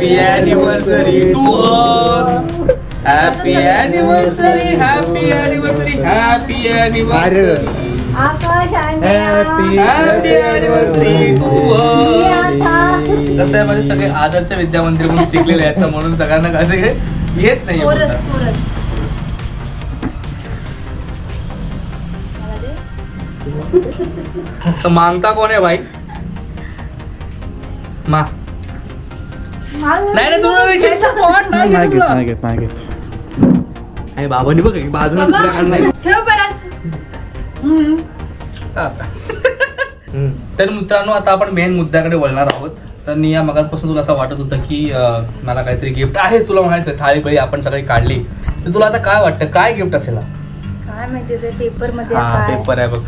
Happy anniversary to us. Happy anniversary, happy anniversary, happy anniversary, happy anniversary to us. कसं आहे म्हणजे सगळे आदर्श विद्या मंदिर म्हणून शिकलेले आहेत म्हणून सगळ्यांना काय येत नाही. मागता कोण आहे भाई? मा नाही बाबांनी बघ बाजूला तर मित्रांनो आता आपण मेन मुद्द्याकडे वळणार आहोत. तर निया मगाचपासून तुला असं वाटत होतं की मला काहीतरी गिफ्ट आहे, तुला म्हणायचं थाळी बळी आपण सगळी काढली, तर तुला आता काय वाटतं काय गिफ्ट असेल? काय माहिती ते पेपर मध्ये पेपर आहे बघ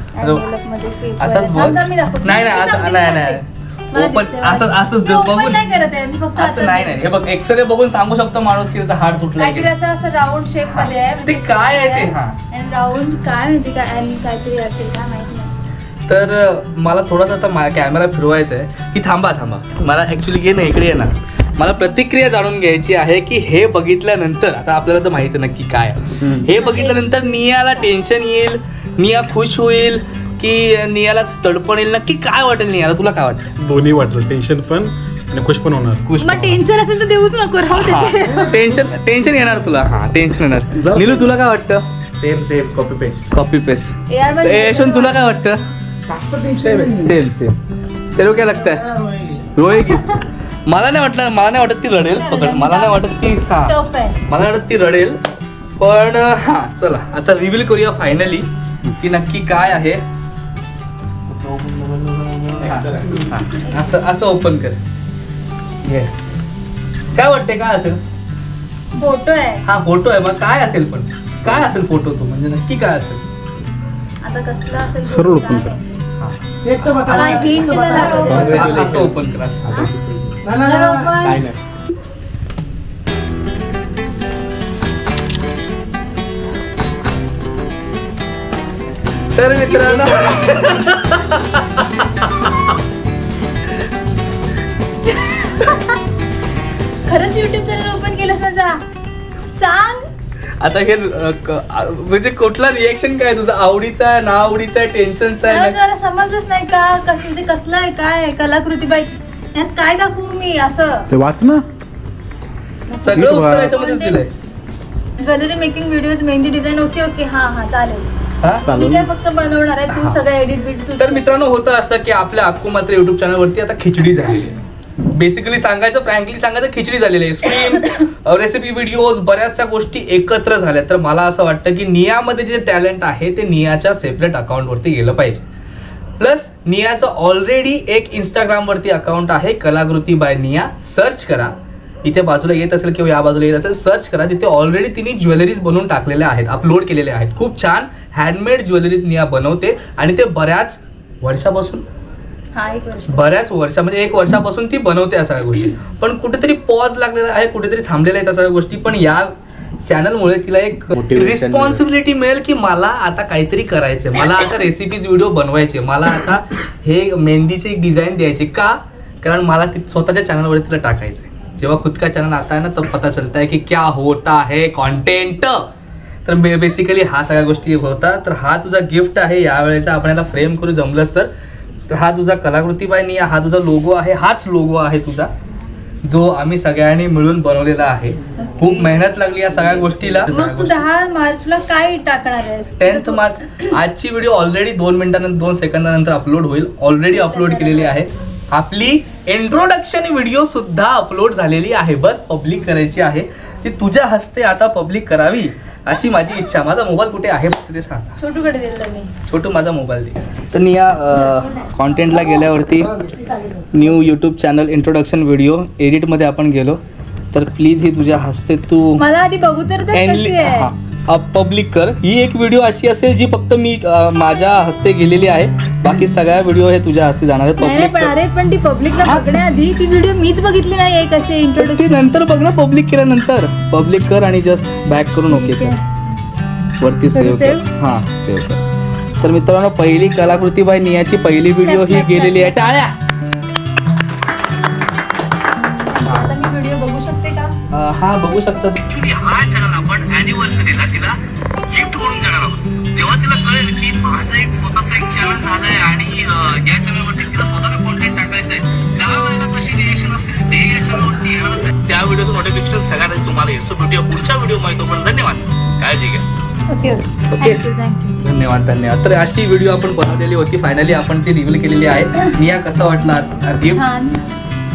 असंच बोल. नाही नाही ओपन असं असं बघून असं नाही नाही हे बघ एक्सरे बघून सांगू शकतो माणूस की त्याचा हार्ट तुटला असं राऊंड शेप मध्ये आहे. ते काय आहे ते? हा राऊंड काय माहिती काय आणि काहीतरी असेल काय माहिती नाही. तर मला थोडासा आता कॅमेरा फिरवायचा आहे की थांबा मला ऍक्च्युली घे ना इकडे ये ना. मला प्रतिक्रिया जाणून घ्यायची आहे की हे बघितल्यानंतर आता आपल्याला तर माहिती नक्की काय हे बघितल्यानंतर नियाला टेन्शन येईल, निया खुश होईल की नियाला तडपण येईल, नक्की काय वाटेल नियाला? तुला काय वाटतं? दोन्ही वाटलं, टेन्शन पण आणि खुश पण होणार. मग टेन्शन असेल तर देऊच नको राहू. टेन्शन येणार तुला. हा टेन्शन येणार. नीलू तुला काय वाटतं? Same copy paste. यशवंत तुला काय वाटतं? सेम तेरे क्या लगता है? रोएगी? मला नाही वाटत ती रडेल. मला नाही वाटत ती मला वाटत ती रडेल. पण हा चला आता रिव्हील करूया फायनली की नक्की काय आहे. असं ओपन कर. काय वाटते काय असेल? फोटो आहे. हा फोटो आहे. मग काय असेल? पण काय असेल फोटो तो म्हणजे नक्की काय असेल? आता कसला असेल? सरळ ओपन कर. असं ओपन कर. काय नाही. तर मित्रांनो खरंच युट्यूब चॅनल ओपन केलं सांग. आता हे म्हणजे कुठला रिएक्शन काय तुझा? आवडीचा आहे, ना आवडीचा आहे, टेन्शनचा आहे? मला समजलंच नाही का म्हणजे कसलं आहे काय कलाकृती बाई यात काय दाखवू मी? असं ते वाच ना सगळं उत्तर याच्यामध्येच दिलंय. Jewellery making videos, mehndi design. Okay हा चालेल. मी काय फक्त बनवणार आहे, तू सगळं एडिट. तर मित्रांनो होतं असं की आपल्या अक्कू मात्र युट्यूब चॅनल वरती आता खिचडी झालेली आहे. बेसिकली फ्रँकली सांगायचं खिचडी झालेली आहे. स्ट्रीम, रेसिपी व्हिडिओज, बऱ्याचशा गोष्टी एकत्र झाल्या. तर मला असं वाटतं की नियामध्ये जे टॅलेंट आहे ते नियाच्या सेपरेट अकाउंट वरती गेलं पाहिजे. प्लस नियाचं ऑलरेडी एक इंस्टाग्राम वरती अकाउंट आहे कलाकृती बाय निया. सर्च करा, इथे बाजूला येत असेल किंवा या बाजूला येत असेल सर्च करा. तिथे ऑलरेडी तिने ज्वेलरीज बनवून टाकलेल्या आहेत, अपलोड केलेल्या आहेत. खूप छान हँडमेड ज्वेलरीज निया बनवते आणि ते बऱ्याच वर्षापासून म्हणजे 1 वर्षापासून ती बनवते या सगळ्या गोष्टी. पण कुठेतरी पॉज लागलेला आहे, कुठेतरी थांबलेल्या आहेत त्या सगळ्या गोष्टी. पण या चॅनलमुळे तिला एक रिस्पॉन्सिबिलिटी मिळेल की मला आता काहीतरी करायचंय, मला आता रेसिपीज व्हिडिओ बनवायचे, मला आता हे मेहंदीचे डिझाईन द्यायचे. का? कारण मला स्वतःच्या चॅनलवर तिला टाकायचंय. जेव्हा खुद का चॅनल आता है ना तब पता चलता है की क्या होता है कंटेंट. तर बेसिकली हा सगळ्या गोष्टी होता. तर हा तुझा गिफ्ट आहे यावेळेचा. आपण याला फ्रेम करू जमलंच तर हा तुझा कलाकृती बाय निया, हा तुझा लोगो आहे. हाच लोगो आहे तुझा जो आम्ही सगळ्यांनी मिळून बनवलेला आहे. खूप मेहनत लागली या सगळ्या गोष्टीला. मग तू 10 मार्चला काय टाकणार आहेस? 10 मार्च. आजची व्हिडिओ ऑलरेडी 2 सेकंदानंतर अपलोड होईल. ऑलरेडी अपलोड केलेली आहे. आपली इंट्रोडक्शन व्हिडिओ सुद्धा अपलोड झालेली आहे. बस पब्लिक करायची आहे. ती तुझ्या हस्ते आता पब्लिक करावी अशी माझी इच्छा. माझा मोबाईल कुठे आहे ते सांग. छोटूकडे दिला मी. छोटू माझा मोबाईल दे. तर निया कॉन्टेंटला गेल्यावरती new YouTube channel introduction video एडिटमध्ये आपण गेलो तर प्लीज ही तुझ्या हस्ते तू मला आधी बघू तर कशी आहे पब्लिक कर. ही एक व्हिडिओ अशी असेल जी फक्त मी माझ्या हस्ते गेलेली आहे. बाकी सगळ्या व्हिडिओ हे तुझ्या हस्ते जाणार आहे. पब्लिक पण ती पब्लिकला बघण्याआधी ती व्हिडिओ मीच बघितली नाही आहे कशी इंट्रोडक्शन. ती नंतर बघ ना. पब्लिक केल्यानंतर पब्लिक कर आणि जस्ट बॅक करून ओके कर. वरती सेव्ह कर. हा सेव्ह कर. तर मित्रांनो पहिली कलाकृती बाय नियाची पहिली व्हिडिओ ही गेलेली आहे. टाळ्या. आता मी व्हिडिओ हा बघू शकता. ऍक्च्युली हा चॅनल आपण अॅनिव्हर्सरीला तिला गिफ्ट करून देणार आहोत. जेव्हा तिला कळेल की माझं एक स्वतःचं एक चॅनल झालंय आणि या चॅनलवरती तिला स्वतःला कॉन्टेंट टाकायचं आहे, त्यावेळेला कशी रिएक्शन असते ते या चॅनलवरती येणारच आहे. त्या व्हिडिओचं नोटिफिकेशन सगळ्यांना तुम्हाला येईल. सो भेटूया पुढच्या व्हिडिओ मध्ये. पण धन्यवाद, काळजी घ्या. ओके धन्यवाद धन्यवाद. तर अशी व्हिडिओ आपण बनवलेली होती. फायनली आपण ती रिव्हील केलेली आहे. निया कसं वाटलं गिफ्ट? छान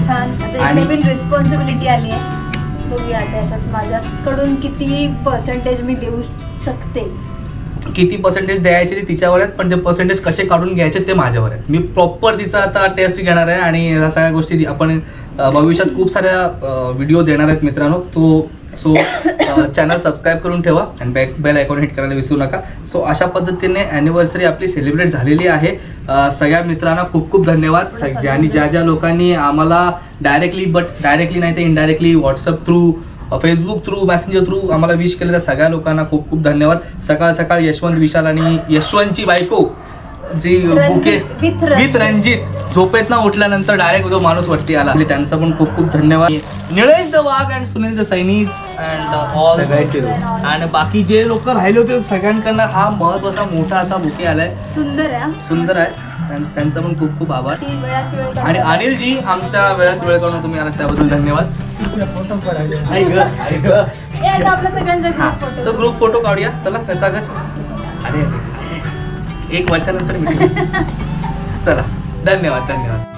छान. आता नवीन रिस्पॉन्सिबिलिटी आली आहे. बघूया आता याच्यात माझ्याकडून किती पर्सेंटेज मी देऊ शकते. किती पर्सेंटेज द्यायचे ते तिच्यावर आहेत, पण ते पर्सेंटेज कसे काढून घ्यायचे ते माझ्यावर आहेत. मी प्रॉपर तिचा आता टेस्ट घेणार आहे आणि ह्या सगळ्या गोष्टी आपण भविष्यात खूप साऱ्या व्हिडिओज येणार आहेत मित्रांनो. सो चॅनल सबस्क्राईब करून ठेवा आणि बेल आयकॉन हिट करायला विसरू नका. सो अशा पद्धतीने ॲनिव्हर्सरी आपली सेलिब्रेट झालेली आहे. सगळ्या मित्रांना खूप खूप धन्यवाद. ज्या लोकांनी आम्हाला डायरेक्टली नाही तर indirectly WhatsApp through, Facebook through, messenger through आम्हाला विश केलं, त्या सगळ्या लोकांना खूप खूप धन्यवाद. सकाळ सकाळ यशवंत, विशाल आणि यशवंतची बायको जी बुके विथ रणजित झोपेत ना उठल्यानंतर डायरेक्ट जो माणूस वरती आला, त्यांचा पण खूप खूप धन्यवाद. Nilesh the Wagh and Sunil the Sainis and all आणि बाकी जे लोक राहिले होते सगळ्यांकडनं हा महत्वाचा मोठा असा बुके आलाय. सुंदर आहे. त्यांचा पण खूप खूप आभार. आणि अनिलजी आमच्या वेळात वेळ काढून तुम्ही आलात त्याबद्दल धन्यवाद. तो ग्रुप फोटो काढूया चला कसाकच. अरे 1 वर्षानंतर भेटू. चला धन्यवाद धन्यवाद.